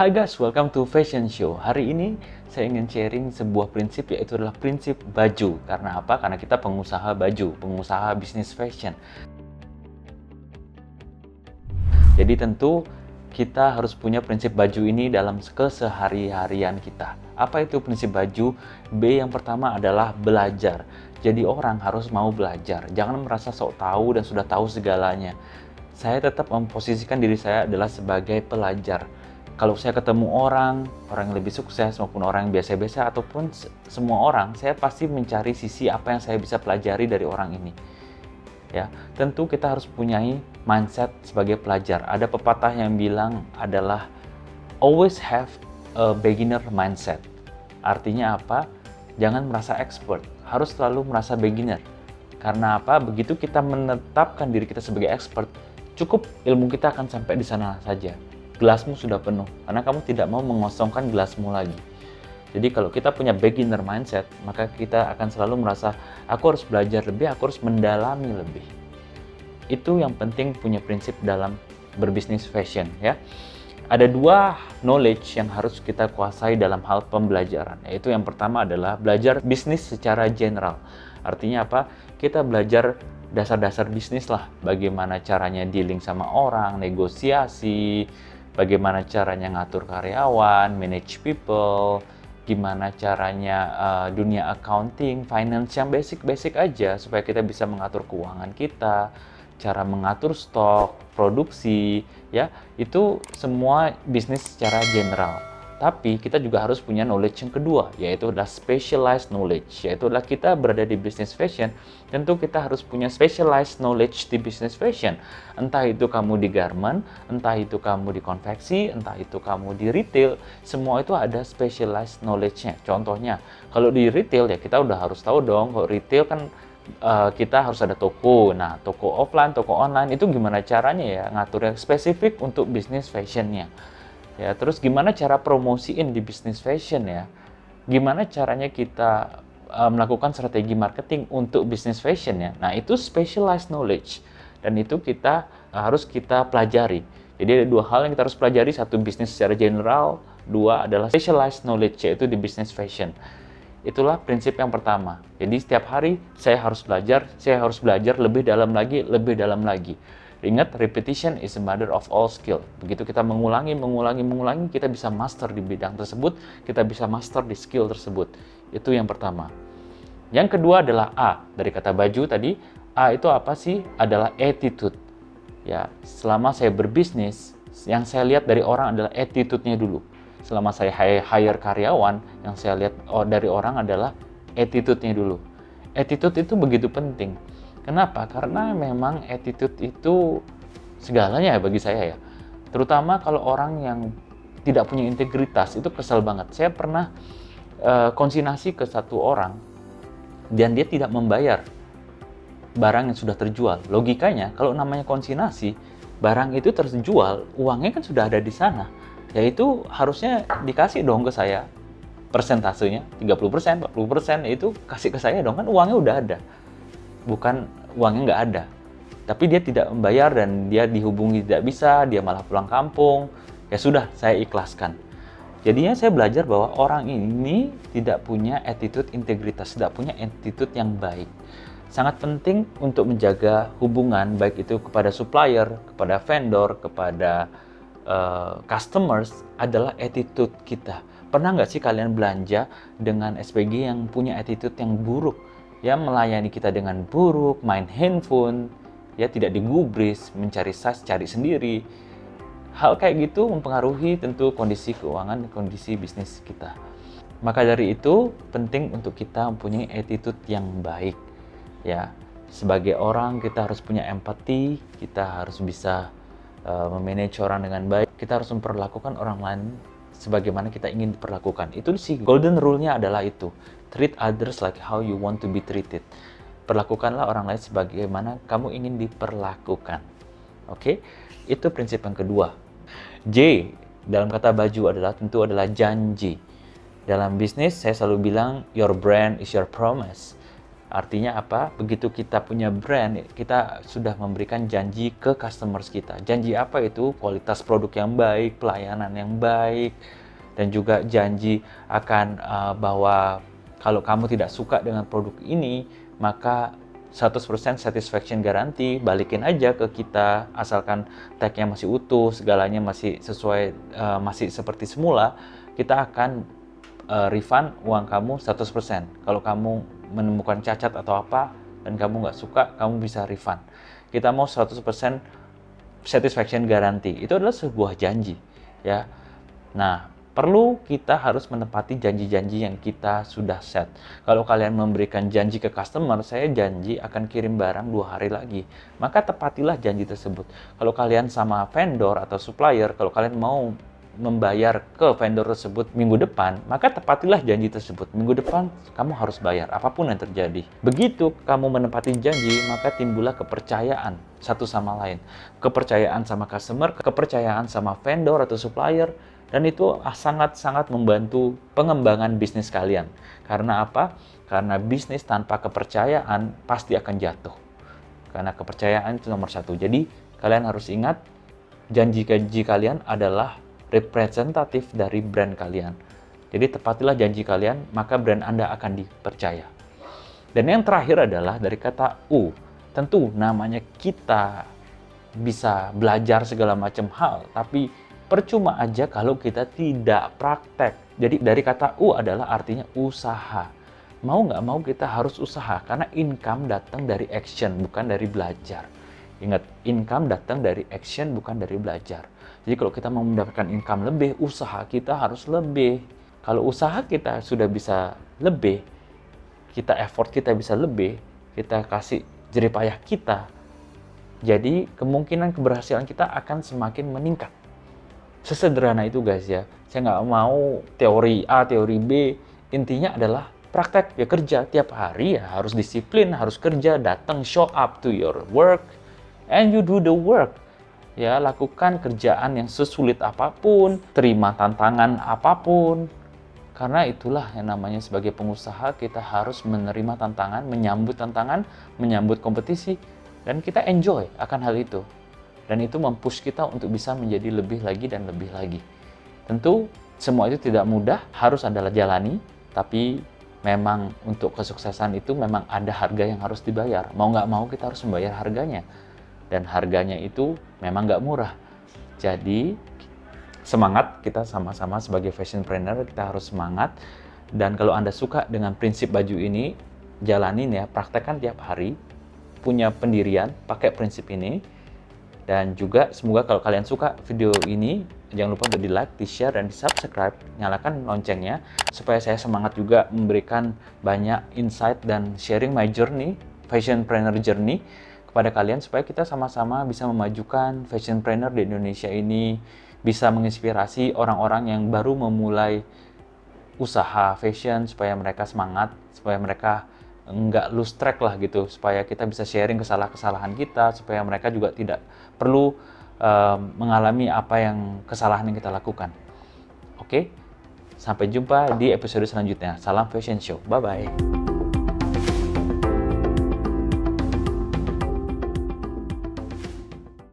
Hai guys, welcome to Fashion Show. Hari ini saya ingin sharing sebuah prinsip, yaitu adalah prinsip baju. Karena apa? Karena kita pengusaha baju, pengusaha bisnis fashion. Jadi tentu kita harus punya prinsip baju ini dalam kesehari-harian kita. Apa itu prinsip baju? B yang pertama adalah belajar. Jadi orang harus mau belajar. Jangan merasa sok tahu dan sudah tahu segalanya. Saya tetap memposisikan diri saya adalah sebagai pelajar. Kalau saya ketemu orang yang lebih sukses maupun orang yang biasa-biasa ataupun semua orang, saya pasti mencari sisi apa yang saya bisa pelajari dari orang ini. Ya, tentu kita harus punyai mindset sebagai pelajar. Ada pepatah yang bilang adalah always have a beginner mindset. Artinya apa? Jangan merasa expert, harus selalu merasa beginner. Karena apa? Begitu kita menetapkan diri kita sebagai expert, cukup ilmu kita akan sampai di sana saja. Gelasmu sudah penuh, karena kamu tidak mau mengosongkan gelasmu lagi. Jadi kalau kita punya beginner mindset, maka kita akan selalu merasa, aku harus belajar lebih, aku harus mendalami lebih. Itu yang penting punya prinsip dalam berbisnis fashion, ya. Ada dua knowledge yang harus kita kuasai dalam hal pembelajaran, yaitu yang pertama adalah belajar bisnis secara general. Artinya apa? Kita belajar dasar-dasar bisnis lah, bagaimana caranya dealing sama orang, negosiasi, bagaimana caranya ngatur karyawan, manage people, gimana caranya dunia accounting, finance yang basic-basic aja supaya kita bisa mengatur keuangan kita, cara mengatur stok, produksi, ya, itu semua bisnis secara general. Tapi kita juga harus punya knowledge yang kedua, yaitu adalah specialized knowledge. Yaitu adalah kita berada di business fashion, tentu kita harus punya specialized knowledge di business fashion. Entah itu kamu di garment, entah itu kamu di konveksi, entah itu kamu di retail, semua itu ada specialized knowledge-nya. Contohnya, kalau di retail ya kita udah harus tahu dong, kalau retail kan kita harus ada toko. Nah, toko offline, toko online, itu gimana caranya ya ngatur yang spesifik untuk business fashion-nya. Ya, terus gimana cara promosiin di bisnis fashion ya? Gimana caranya kita melakukan strategi marketing untuk bisnis fashion ya? Nah, itu specialized knowledge dan itu harus kita pelajari. Jadi ada dua hal yang kita harus pelajari, satu bisnis secara general, dua adalah specialized knowledge, yaitu di bisnis fashion. Itulah prinsip yang pertama. Jadi setiap hari saya harus belajar lebih dalam lagi, lebih dalam lagi. Ingat, repetition is a mother of all skill. Begitu kita mengulangi, kita bisa master di bidang tersebut, kita bisa master di skill tersebut. Itu yang pertama. Yang kedua adalah A, dari kata baju tadi. A itu apa sih? Adalah attitude. Ya, selama saya berbisnis, yang saya lihat dari orang adalah attitude-nya dulu. Selama saya hire karyawan, yang saya lihat dari orang adalah attitude-nya dulu. Attitude itu begitu penting. Kenapa? Karena memang attitude itu segalanya bagi saya ya. Terutama kalau orang yang tidak punya integritas, itu kesel banget. Saya pernah konsinyasi ke satu orang dan dia tidak membayar barang yang sudah terjual. Logikanya kalau namanya konsinyasi, barang itu terjual, uangnya kan sudah ada di sana. Yaitu harusnya dikasih dong ke saya. Persentasenya 30%, 40% itu kasih ke saya dong, kan uangnya udah ada. Bukan uangnya nggak ada, tapi dia tidak membayar dan dia dihubungi tidak bisa, dia malah pulang kampung. Ya sudah, saya ikhlaskan. Jadinya saya belajar bahwa orang ini tidak punya attitude integritas, tidak punya attitude yang baik. Sangat penting untuk menjaga hubungan, baik itu kepada supplier, kepada vendor, kepada customers, adalah attitude kita. Pernah nggak sih kalian belanja dengan SPG yang punya attitude yang buruk? Ya, melayani kita dengan buruk, main handphone, ya tidak digubris, mencari size, cari sendiri. Hal kayak gitu mempengaruhi tentu kondisi keuangan, kondisi bisnis kita. Maka dari itu, penting untuk kita mempunyai attitude yang baik. Ya, sebagai orang kita harus punya empati, kita harus bisa memanage orang dengan baik, kita harus memperlakukan orang lain sebagaimana kita ingin diperlakukan. Itu sih golden rule-nya adalah itu. Treat others like how you want to be treated. Perlakukanlah orang lain sebagaimana kamu ingin diperlakukan. Oke? Itu prinsip yang kedua. J dalam kata baju tentu adalah janji. Dalam bisnis saya selalu bilang your brand is your promise. Artinya apa? Begitu kita punya brand, kita sudah memberikan janji ke customers kita. Janji apa itu? Kualitas produk yang baik, pelayanan yang baik, dan juga janji akan bahwa kalau kamu tidak suka dengan produk ini, maka 100% satisfaction guarantee, balikin aja ke kita, asalkan tag-nya masih utuh, segalanya masih sesuai, masih seperti semula, kita akan refund uang kamu 100%. Kalau kamu menemukan cacat atau apa dan kamu nggak suka, kamu bisa refund. Kita mau 100% satisfaction guarantee. Itu adalah sebuah janji, ya. Nah, perlu kita harus menepati janji-janji yang kita sudah set. Kalau kalian memberikan janji ke customer, saya janji akan kirim barang 2 hari lagi, maka tepatilah janji tersebut. Kalau kalian sama vendor atau supplier, kalau kalian mau membayar ke vendor tersebut minggu depan, maka tepatilah janji tersebut. Minggu depan kamu harus bayar, apapun yang terjadi. Begitu kamu menepati janji, maka timbullah kepercayaan satu sama lain. Kepercayaan sama customer, kepercayaan sama vendor atau supplier, dan itu sangat-sangat membantu pengembangan bisnis kalian. Karena apa? Karena bisnis tanpa kepercayaan pasti akan jatuh. Karena kepercayaan itu nomor 1. Jadi, kalian harus ingat, janji-janji kalian adalah representatif dari brand kalian. Jadi tepatilah janji kalian, maka brand Anda akan dipercaya. Dan yang terakhir adalah dari kata U. Tentu namanya kita bisa belajar segala macam hal, tapi percuma aja kalau kita tidak praktek. Jadi dari kata U adalah artinya usaha. Mau nggak mau kita harus usaha, karena income datang dari action, bukan dari belajar. Ingat, income datang dari action, bukan dari belajar. Jadi kalau kita mau mendapatkan income lebih, usaha kita harus lebih. Kalau usaha kita sudah bisa lebih, effort kita bisa lebih, kita kasih jerih payah kita, jadi kemungkinan keberhasilan kita akan semakin meningkat. Sesederhana itu guys ya. Saya nggak mau teori A, teori B. Intinya adalah praktek, ya kerja tiap hari, ya harus disiplin, harus kerja, datang, show up to your work, and you do the work. Ya, lakukan kerjaan yang sesulit apapun, terima tantangan apapun. Karena itulah yang namanya sebagai pengusaha, kita harus menerima tantangan, menyambut kompetisi, dan kita enjoy akan hal itu. Dan itu mempush kita untuk bisa menjadi lebih lagi dan lebih lagi. Tentu semua itu tidak mudah, harus adalah jalani, tapi memang untuk kesuksesan itu memang ada harga yang harus dibayar. Mau nggak mau kita harus membayar harganya. Dan harganya itu memang nggak murah. Jadi semangat, kita sama-sama sebagai fashionpreneur, kita harus semangat. Dan kalau Anda suka dengan prinsip baju ini, jalanin ya, praktekkan tiap hari, punya pendirian, pakai prinsip ini. Dan juga semoga kalau kalian suka video ini, jangan lupa untuk di like, di share, dan di subscribe, nyalakan loncengnya, supaya saya semangat juga memberikan banyak insight dan sharing my journey, fashionpreneur journey, kepada kalian, supaya kita sama-sama bisa memajukan fashionpreneur di Indonesia ini, bisa menginspirasi orang-orang yang baru memulai usaha fashion, supaya mereka semangat, supaya mereka nggak lose track lah gitu, supaya kita bisa sharing kesalahan kita, supaya mereka juga tidak perlu mengalami kesalahan yang kita lakukan. Oke, sampai jumpa di episode selanjutnya. Salam Fashion Show, bye-bye.